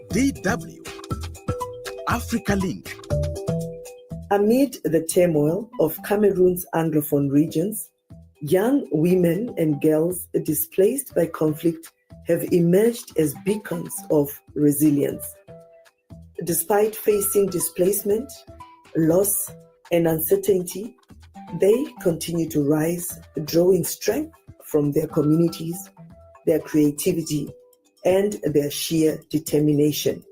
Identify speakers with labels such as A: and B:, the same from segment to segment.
A: DW Africa Link.
B: Amid the turmoil of Cameroon's Anglophone regions, young women and girls displaced by conflict have emerged as beacons of resilience. Despite facing displacement, loss, and uncertainty, they continue to rise, drawing strength from their communities, their creativity, and their sheer determination.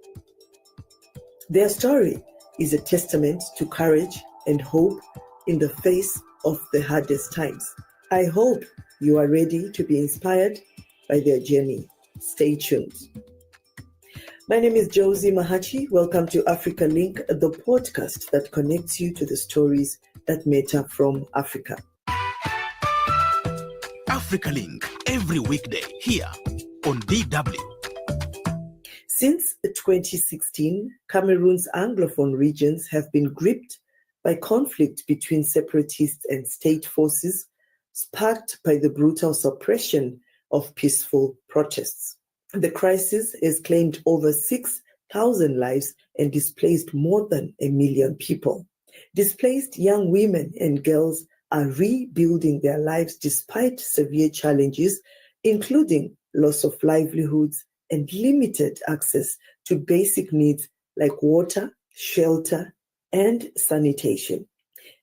B: Their story is a testament to courage and hope in the face of the hardest times. I hope you are ready to be inspired by their journey. Stay tuned. My name is Josey Mahachi. Welcome to Africa Link, the podcast that connects you to the stories that matter from Africa.
A: Africa Link, every weekday here on DW.
B: Since 2016, Cameroon's Anglophone regions have been gripped by conflict between separatists and state forces, sparked by the brutal suppression of peaceful protests. The crisis has claimed over 6,000 lives and displaced more than 1 million people. Displaced young women and girls are rebuilding their lives despite severe challenges, including loss of livelihoods and limited access to basic needs like water, shelter, and sanitation.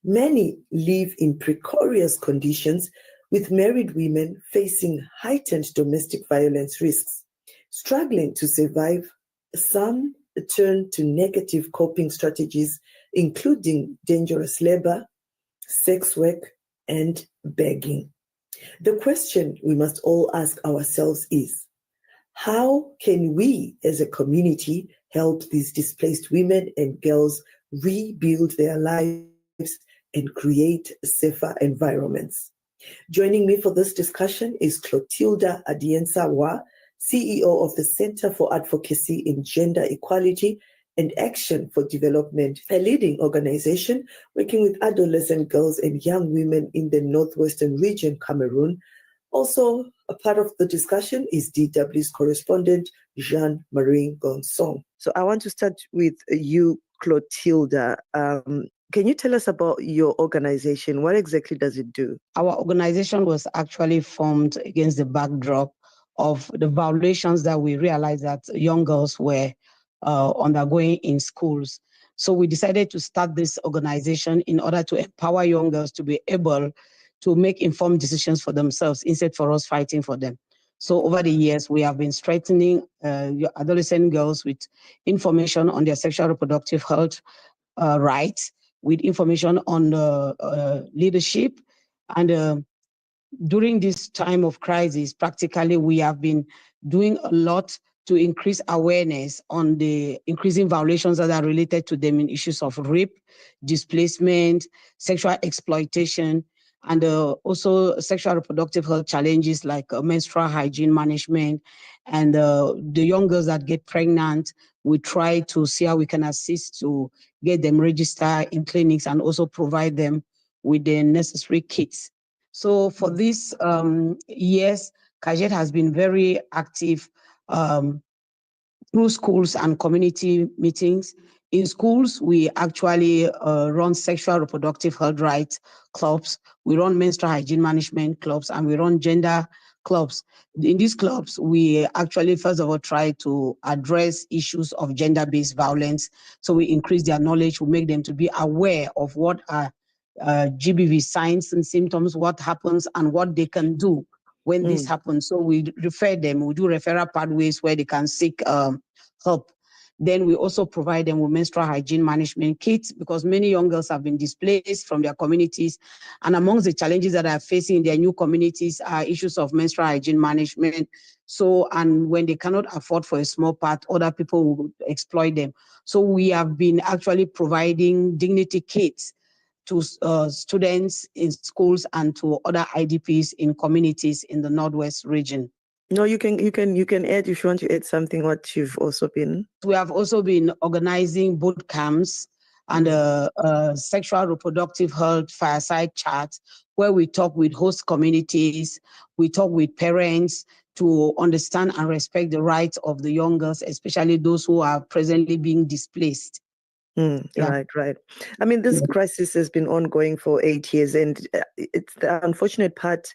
B: Many live in precarious conditions, with married women facing heightened domestic violence risks. Struggling to survive, some turn to negative coping strategies, including dangerous labor, sex work, and begging. The question we must all ask ourselves is, how can we as a community help these displaced women and girls rebuild their lives and create safer environments? Joining me for this discussion is Clotilda Andiensa Waah, CEO of the Center for Advocacy in Gender Equality and Action for Development, a leading organization working with adolescent girls and young women in the northwestern region, Cameroon. Also, a part of the discussion is DW's correspondent, Jean-Marie Ngong. So I want to start with you, Clotilda. Can you tell us about your organization? What exactly does it do?
C: Our organization was actually formed against the backdrop of the violations that we realized that young girls were undergoing in schools. So we decided to start this organization in order to empower young girls to be able to make informed decisions for themselves instead for us fighting for them. So over the years, we have been strengthening adolescent girls with information on their sexual reproductive health rights, with information on leadership. And during this time of crisis, practically we have been doing a lot to increase awareness on the increasing violations that are related to them in issues of rape, displacement, sexual exploitation, and also sexual reproductive health challenges like menstrual hygiene management. And the young girls that get pregnant, we try to see how we can assist to get them registered in clinics and also provide them with the necessary kits. So for this years, CAGEAD has been very active through schools and community meetings. In schools, we actually run sexual reproductive health rights clubs, we run menstrual hygiene management clubs, and we run gender clubs. In these clubs, we actually, first of all, try to address issues of gender-based violence. So we increase their knowledge, we make them to be aware of what are GBV signs and symptoms, what happens, and what they can do when this happens. So we refer them, we do referral pathways where they can seek help. Then we also provide them with menstrual hygiene management kits, because many young girls have been displaced from their communities. And amongst the challenges that are facing in their new communities are issues of menstrual hygiene management. So, and when they cannot afford for a small part, other people will exploit them. So we have been actually providing dignity kits to students in schools and to other IDPs in communities in the Northwest region.
B: No, you can add, if you want to add something, what you've also been.
C: We have also been organizing boot camps and sexual reproductive health fireside chats, where we talk with host communities, we talk with parents to understand and respect the rights of the young girls, especially those who are presently being displaced.
B: Right. I mean, this crisis has been ongoing for 8 years, and it's the unfortunate part,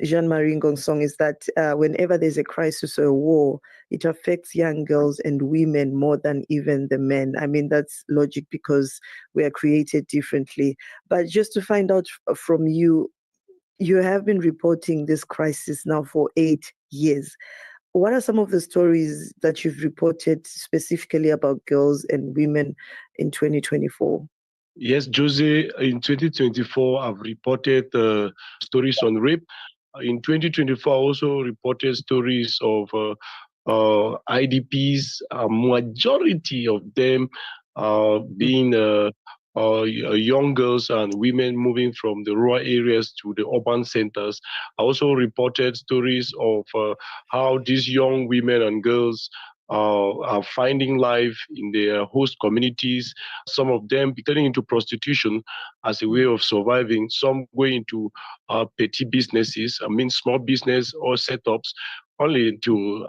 B: Jean-Marie Ngong Song, is that whenever there's a crisis or a war, it affects young girls and women more than even the men. I mean, that's logic because we are created differently. But just to find out from you, you have been reporting this crisis now for 8 years. What are some of the stories that you've reported specifically about girls and women in 2024?
D: Yes, Josey, in 2024, I've reported stories on rape. In 2024, I also reported stories of IDPs, a majority of them being young girls and women moving from the rural areas to the urban centers. I also reported stories of how these young women and girls are finding life in their host communities, some of them turning into prostitution as a way of surviving, some going into petty businesses, small business or setups, only to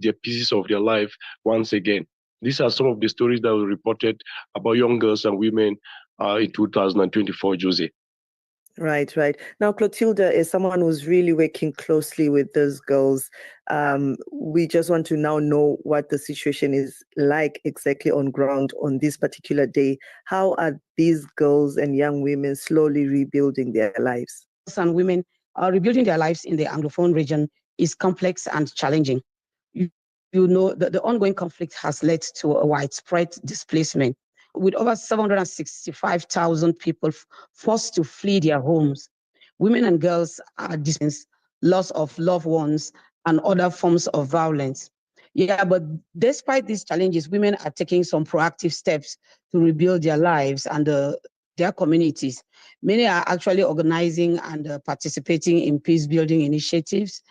D: their pieces of their life once again. These are some of the stories that were reported about young girls and women in 2024, Josey.
B: Right. Now, Clotilda is someone who's really working closely with those girls. We just want to now know what the situation is like exactly on ground on this particular day. How are these girls and young women slowly rebuilding their lives?
C: And women are rebuilding their lives in the Anglophone region is complex and challenging. You know, the ongoing conflict has led to a widespread displacement, with over 765,000 people forced to flee their homes. Women and girls are displaced, loss of loved ones, and other forms of violence. Yeah, but despite these challenges, women are taking some proactive steps to rebuild their lives and their communities. Many are actually organizing and participating in peace-building initiatives.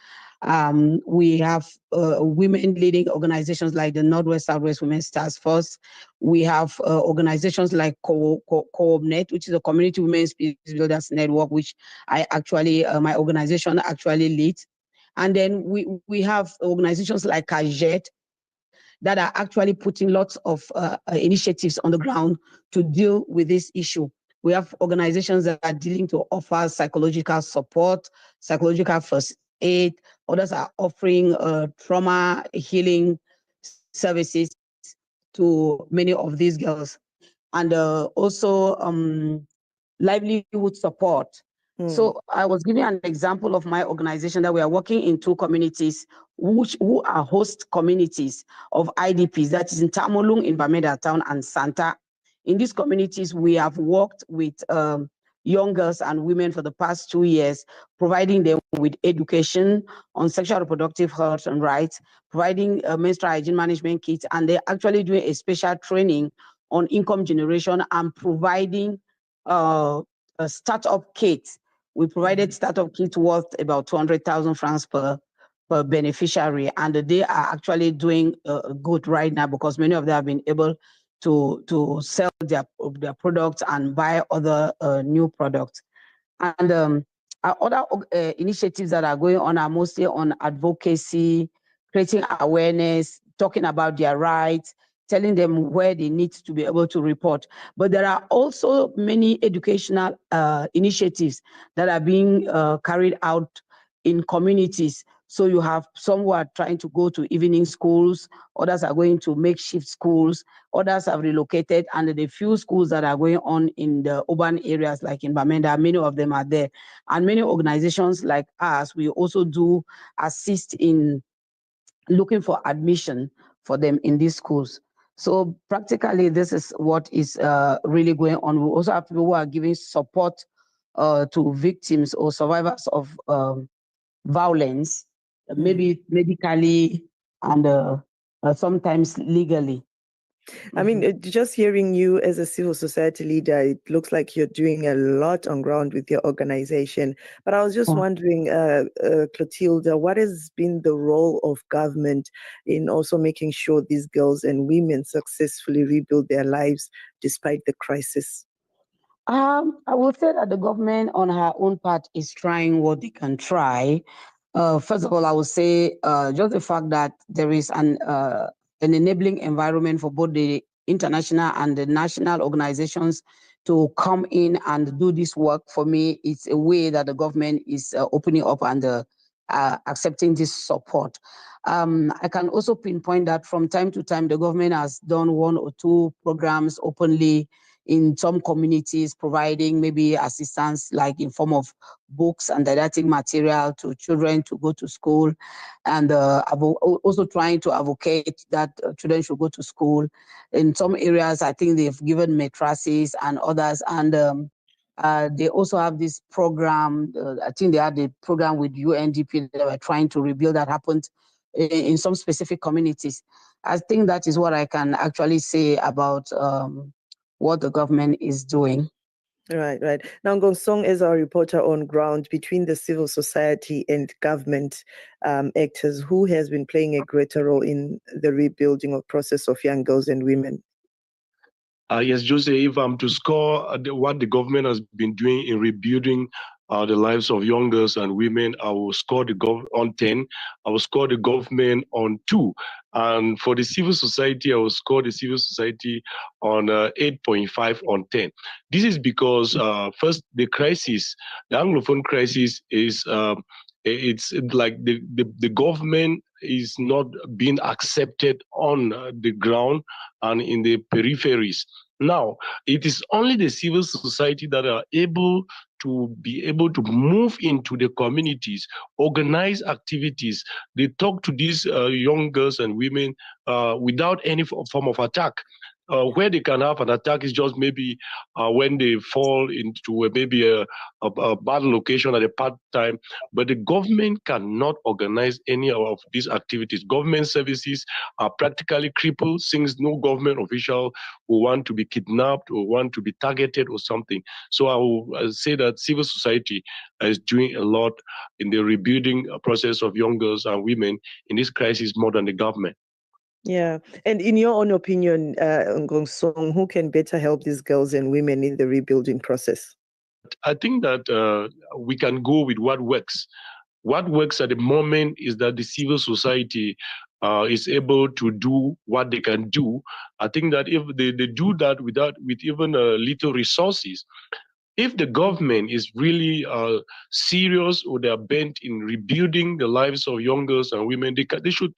C: We have women leading organizations like the Northwest Southwest Women's Task Force. We have organizations like CoopNet, which is a community women's peace builders network, which my organization actually leads. And then we have organizations like CAGEAD that are actually putting lots of initiatives on the ground to deal with this issue. We have organizations that are dealing to offer psychological support, psychological first aid. Others are offering trauma healing services to many of these girls. And also livelihood support. So I was giving an example of my organization that we are working in 2 communities who are host communities of IDPs, that is in Tamolung, in Bamenda Town, and Santa. In these communities, we have worked with young girls and women for the past 2 years, providing them with education on sexual reproductive health and rights, providing menstrual hygiene management kits, and they're actually doing a special training on income generation and providing a startup kit. We provided startup kit worth about 200,000 francs per beneficiary, and they are actually doing good right now because many of them have been able to sell their products and buy other new products. And other initiatives that are going on are mostly on advocacy, creating awareness, talking about their rights, telling them where they need to be able to report. But there are also many educational initiatives that are being carried out in communities. So you have some who are trying to go to evening schools, others are going to makeshift schools, others have relocated, and the few schools that are going on in the urban areas like in Bamenda, many of them are there. And many organizations like us, we also do assist in looking for admission for them in these schools. So practically, this is what is really going on. We also have people who are giving support to victims or survivors of violence, maybe medically and sometimes legally.
B: I mean, just hearing you as a civil society leader, it looks like you're doing a lot on ground with your organization. But I was just wondering, Clotilda, what has been the role of government in also making sure these girls and women successfully rebuild their lives despite the crisis?
C: I will say that the government on her own part is trying what they can try. First of all, I would say just the fact that there is an enabling environment for both the international and the national organizations to come in and do this work. For me, it's a way that the government is opening up and accepting this support. I can also pinpoint that from time to time, the government has done 1 or 2 programs openly in some communities, providing maybe assistance like in form of books and didactic material to children to go to school, and also trying to advocate that children should go to school. In some areas, I think they've given mattresses and others, and they also have this program. I think they had a program with UNDP that were trying to rebuild that happened in some specific communities. I think that is what I can actually say about what the government is doing.
B: Right. Now, Ngong is our reporter on ground between the civil society and government actors. Who has been playing a greater role in the rebuilding of process of young girls and women?
D: Yes, Jose, if I'm to score what the government has been doing in rebuilding the lives of young girls and women, I will score the on 10. I will score the government on 2. And for the civil society, I will score the civil society on 8.5 on 10. This is because, first, the crisis, the Anglophone crisis is, it's like the government is not being accepted on the ground and in the peripheries. Now, it is only the civil society that are able to move into the communities, organize activities. They talk to these young girls and women without any form of attack. Where they can have an attack is just maybe when they fall into maybe a bad location at a bad time. But the government cannot organize any of these activities. Government services are practically crippled since no government official will want to be kidnapped or want to be targeted or something. So I will say that civil society is doing a lot in the rebuilding process of young girls and women in this crisis more than the government.
B: Yeah. And in your own opinion, Ngong, who can better help these girls and women in the rebuilding process?
D: I think that we can go with what works. What works at the moment is that the civil society is able to do what they can do. I think that if they do that with even little resources, if the government is really serious or they are bent in rebuilding the lives of young girls and women, they should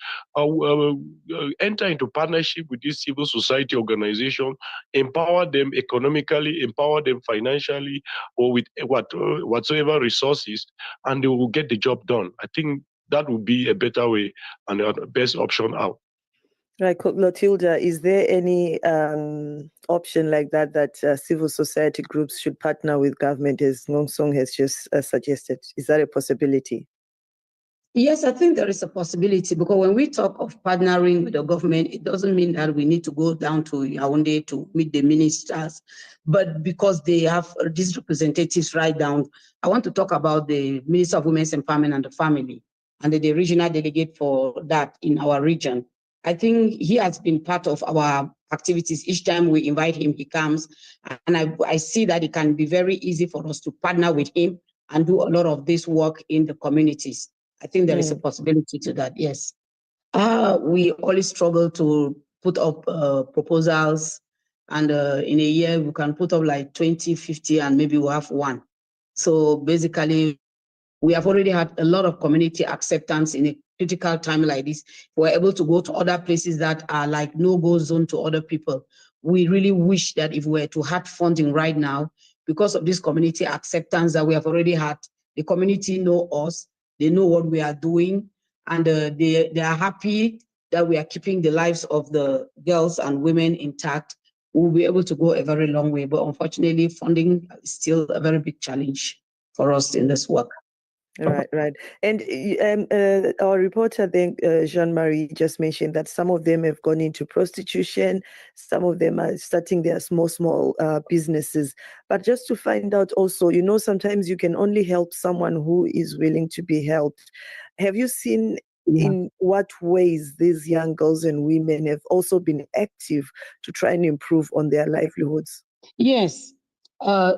D: enter into partnership with this civil society organization, empower them economically, empower them financially, or with whatsoever resources, and they will get the job done. I think that would be a better way and a best option out.
B: Right, Clotilda, is there any option like that civil society groups should partner with government, as Ngong has just suggested? Is that a possibility?
C: Yes, I think there is a possibility, because when we talk of partnering with the government, it doesn't mean that we need to go down to Yaoundé to meet the ministers, but because they have these representatives right down. I want to talk about the Minister of Women's Empowerment and the Family and the regional delegate for that in our region. I think he has been part of our activities. Each time we invite him, he comes, and I see that it can be very easy for us to partner with him and do a lot of this work in the communities. I think there is a possibility to that, yes. We always struggle to put up proposals, and in a year we can put up like 20, 50, and maybe we'll have one. So basically, we have already had a lot of community acceptance in a critical time like this. We're able to go to other places that are like no-go zone to other people. We really wish that if we were to have funding right now, because of this community acceptance that we have already had, the community know us, they know what we are doing, and they are happy that we are keeping the lives of the girls and women intact. We'll be able to go a very long way. But unfortunately, funding is still a very big challenge for us in this work.
B: Right. And our reporter then, Jean-Marie, just mentioned that some of them have gone into prostitution, some of them are starting their small businesses. But just to find out also, sometimes you can only help someone who is willing to be helped. Have you seen in what ways these young girls and women have also been active to try and improve on their livelihoods?
C: Yes,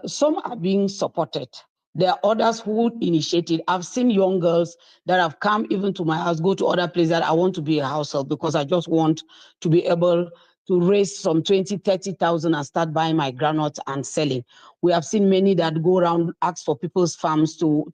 C: some are being supported. There are others who initiate it. I've seen young girls that have come even to my house, go to other places that I want to be a house help because I just want to be able to raise some 20, 30,000 and start buying my groundnuts and selling. We have seen many that go around, ask for people's farms to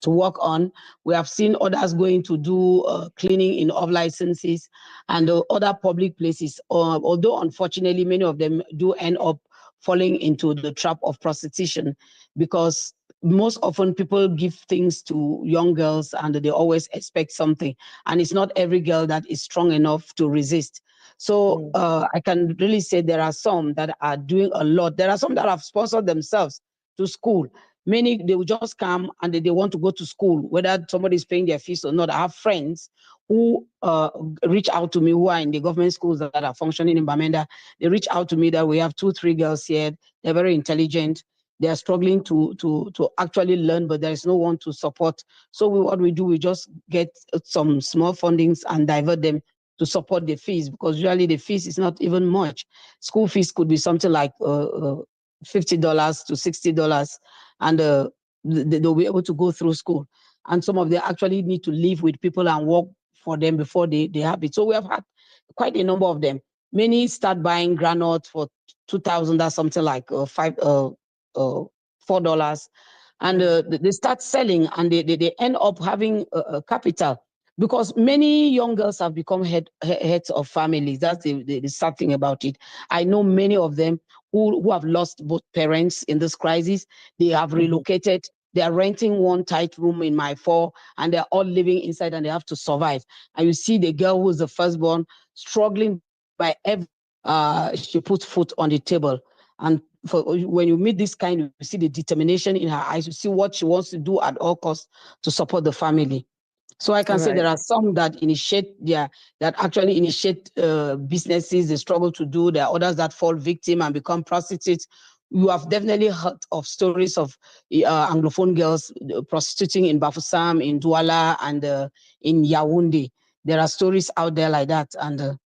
C: work on. We have seen others going to do cleaning in off licenses and other public places. Although unfortunately, many of them do end up falling into the trap of prostitution because most often people give things to young girls and they always expect something. And it's not every girl that is strong enough to resist. So I can really say there are some that are doing a lot. There are some that have sponsored themselves to school. Many, they will just come and they want to go to school, whether somebody is paying their fees or not. I have friends who reach out to me who are in the government schools that are functioning in Bamenda. They reach out to me that we have 2, 3 girls here. They're very intelligent. They are struggling to actually learn, but there is no one to support. So what we do, we just get some small fundings and divert them to support the fees, because usually the fees is not even much. School fees could be something like $50 to $60, and they'll be able to go through school. And some of them actually need to live with people and work for them before they have it. So we have had quite a number of them. Many start buying granules for 2,000, that's something like $4, and they start selling, and they end up having a capital, because many young girls have become heads of families. That's the sad thing about it. I know many of them who have lost both parents in this crisis. They have relocated. They are renting one tight room in my 4, and they're all living inside, and they have to survive. And you see the girl who's the firstborn struggling by every she puts food on the table. And when you meet this kind, you see the determination in her eyes. You see what she wants to do at all costs to support the family. So I can say there are some that actually initiate businesses, they struggle to do. There are others that fall victim and become prostitutes. You have definitely heard of stories of Anglophone girls prostituting in Bafoussam, in Douala, and in Yaoundé. There are stories out there like that, and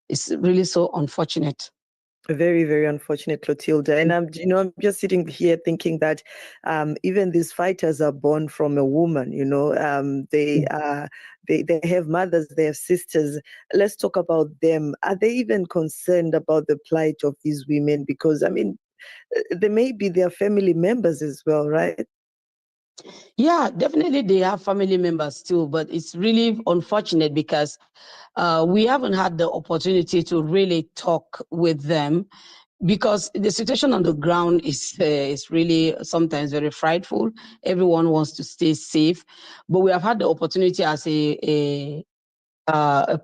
C: it's really so unfortunate.
B: Very, very unfortunate, Clotilda. And I'm just sitting here thinking that even these fighters are born from a woman. They have mothers, they have sisters. Let's talk about them. Are they even concerned about the plight of these women? Because they may be their family members as well, right?
C: Yeah, definitely they have family members too, but it's really unfortunate because we haven't had the opportunity to really talk with them, because the situation on the ground is really sometimes very frightful. Everyone wants to stay safe, but we have had the opportunity as a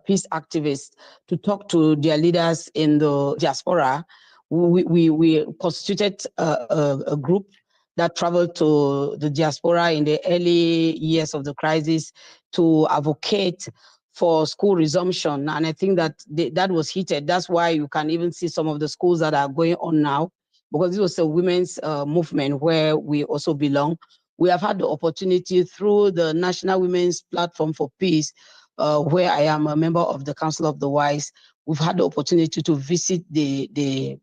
C: peace activist to talk to their leaders in the diaspora. We constituted a group that traveled to the diaspora in the early years of the crisis to advocate for school resumption. And I think that that was heated. That's why you can even see some of the schools that are going on now, because this was a women's movement where we also belong. We have had the opportunity through the National Women's Platform for Peace, where I am a member of the Council of the Wise. We've had the opportunity to visit the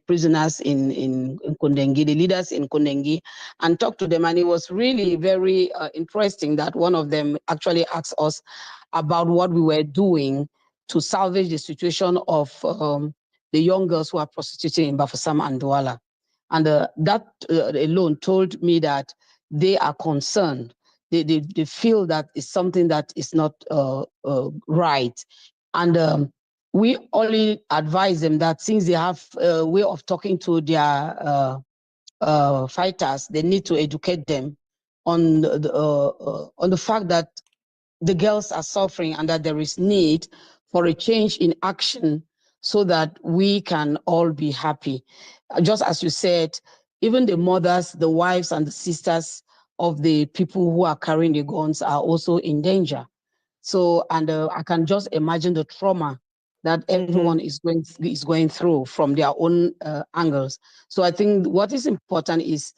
C: prisoners in Kondengi, the leaders in Kondengi, and talk to them. And it was really very interesting that one of them actually asked us about what we were doing to salvage the situation of the young girls who are prostituting in Bafoussam and Douala. And that alone told me that they are concerned. They feel that it's something that is not right. And we only advise them that since they have a way of talking to their fighters, they need to educate them on the fact that the girls are suffering and that there is need for a change in action so that we can all be happy. Just as you said, even the mothers, the wives, and the sisters of the people who are carrying the guns are also in danger. So, and I can just imagine the trauma that everyone is going through from their own angles. So I think what is important is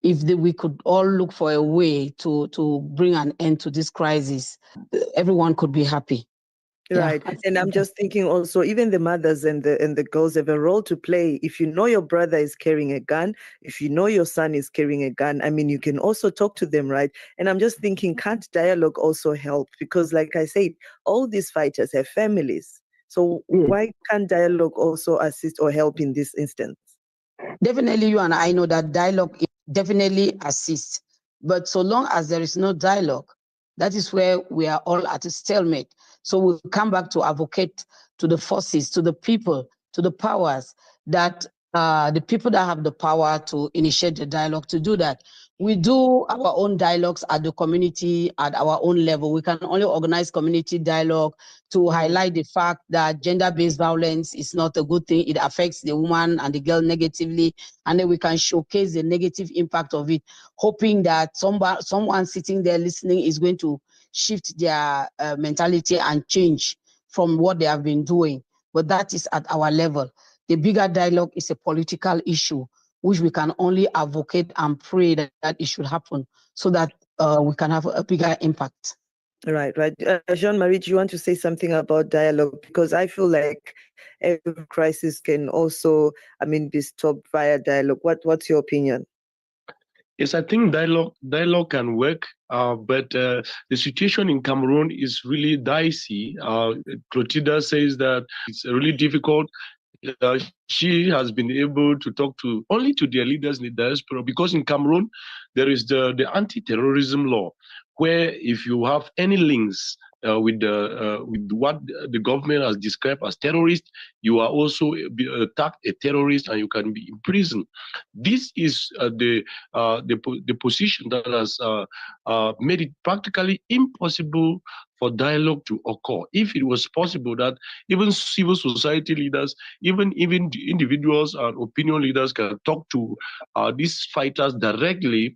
C: if we could all look for a way to bring an end to this crisis, everyone could be happy.
B: Right.
C: Yeah,
B: And I'm just thinking also, even the mothers and the girls have a role to play. If you know your brother is carrying a gun, if you know your son is carrying a gun, I mean, you can also talk to them, right? And I'm just thinking, can't dialogue also help? Because like I said, all these fighters have families. So why can't dialogue also assist or help in this instance?
C: definitely, you and I know that dialogue definitely assists. But so long as there is no dialogue, that is where we are all at a stalemate. So we'll come back to advocate to the forces, to the people, to the powers, that the people that have the power to initiate the dialogue to do that. We do our own dialogues at the community, at our own level. We can only organize community dialogue to highlight the fact that gender-based violence is not a good thing. It affects the woman and the girl negatively, and then we can showcase the negative impact of it, hoping that someone sitting there listening is going to shift their mentality and change from what they have been doing. But that is at our level. The bigger dialogue is a political issue, which we can only advocate and pray that it should happen so that we can have a bigger impact.
B: Right. Jean-Marie, do you want to say something about dialogue? Because I feel like every crisis can also, be stopped via dialogue. What's your opinion?
D: Yes, I think dialogue can work, but the situation in Cameroon is really dicey. Clotilda says that it's really difficult. She has been able to talk only to their leaders in the diaspora, because in Cameroon there is the anti-terrorism law, where if you have any links with what the government has described as terrorist, you are also attacked a terrorist and you can be imprisoned. This is the position that has made it practically impossible for dialogue to occur. If it was possible that even civil society leaders, even individuals and opinion leaders can talk to these fighters directly,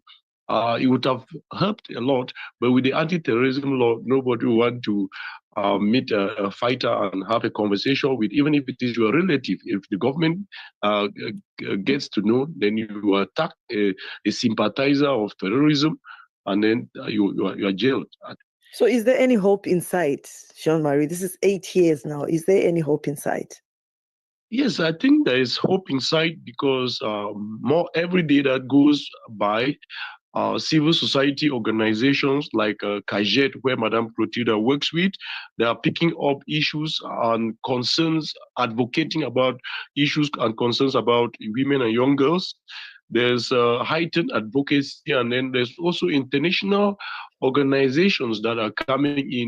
D: it would have helped a lot. But with the anti-terrorism law, nobody would want to meet a fighter and have a conversation with, even if it is your relative. If the government gets to know, then you attack a sympathizer of terrorism, and then you are jailed.
B: So is there any hope in sight, Jean-Marie? This is 8 years now. Is there any hope in sight?
D: Yes, I think there is hope in sight, because more every day that goes by, civil society organizations like CAGEAD, where Madame Clotilda works with, they are picking up issues and concerns, advocating about issues and concerns about women and young girls. There's heightened advocacy, and then there's also international organizations that are coming in.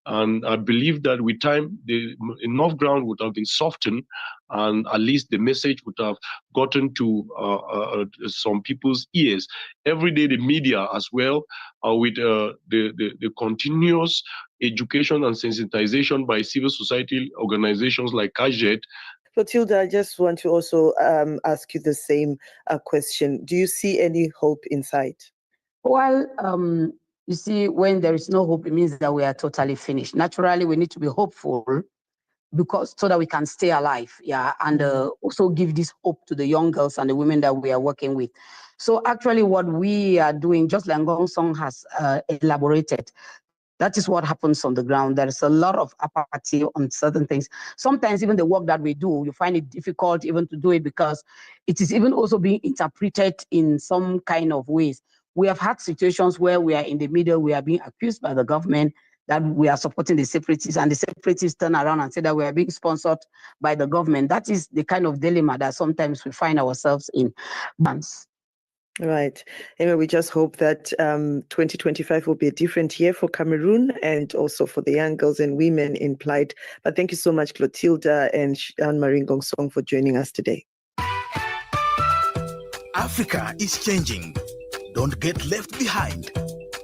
D: And I believe that with time, the enough ground would have been softened, and at least the message would have gotten to some people's ears. Every day, the media as well, with the continuous education and sensitization by civil society organizations like CAGEAD.
B: Clotilda, I just want to also ask you the same question. Do you see any hope in sight?
C: Well, you see, when there is no hope, it means that we are totally finished. Naturally, we need to be hopeful, because so that we can stay alive, and also give this hope to the young girls and the women that we are working with. So actually what we are doing, just like Ngong Song has elaborated, that is what happens on the ground. There is a lot of apathy on certain things. Sometimes even the work that we do, you find it difficult even to do it, because it is even also being interpreted in some kind of ways. We have had situations where we are in the middle, we are being accused by the government that we are supporting the separatists, and the separatists turn around and say that we are being sponsored by the government. That is the kind of dilemma that sometimes we find ourselves in.
B: Right. Anyway, we just hope that 2025 will be a different year for Cameroon, and also for the young girls and women in plight. But thank you so much, Clotilda and Jean-Marie Ngong Song, for joining us today.
A: Africa is changing. Don't get left behind.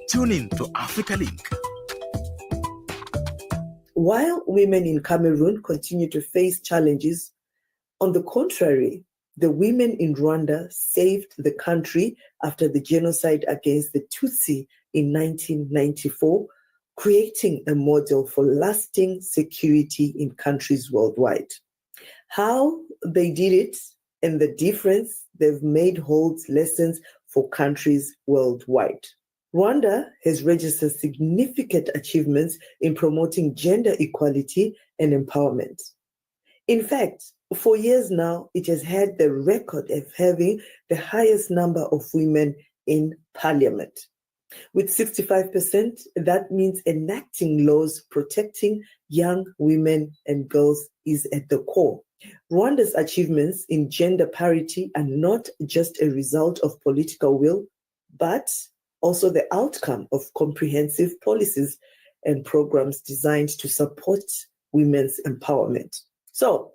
A: Tune in to Africa Link.
B: While women in Cameroon continue to face challenges, on the contrary, the women in Rwanda saved the country after the genocide against the Tutsi in 1994, creating a model for lasting security in countries worldwide. How they did it and the difference they've made holds lessons for countries worldwide. Rwanda has registered significant achievements in promoting gender equality and empowerment. In fact, for years now, it has had the record of having the highest number of women in parliament. With 65%, that means enacting laws protecting young women and girls is at the core. Rwanda's achievements in gender parity are not just a result of political will, but also the outcome of comprehensive policies and programs designed to support women's empowerment. So,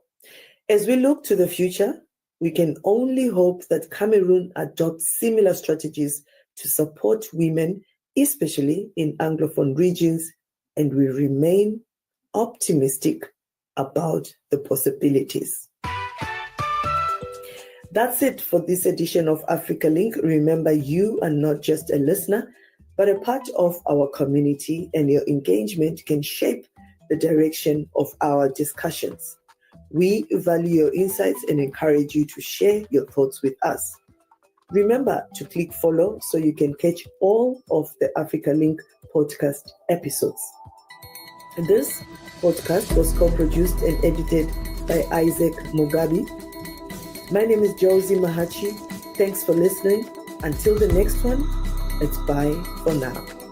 B: as we look to the future, we can only hope that Cameroon adopts similar strategies to support women, especially in Anglophone regions, and we remain optimistic about the possibilities. That's it for this edition of Africa Link. Remember, you are not just a listener, but a part of our community, and your engagement can shape the direction of our discussions. We value your insights and encourage you to share your thoughts with us. Remember to click follow so you can catch all of the Africa Link podcast episodes. This podcast was co-produced and edited by Isaac Mugabi. My name is Josey Mahachi. Thanks for listening. Until the next one, it's bye for now.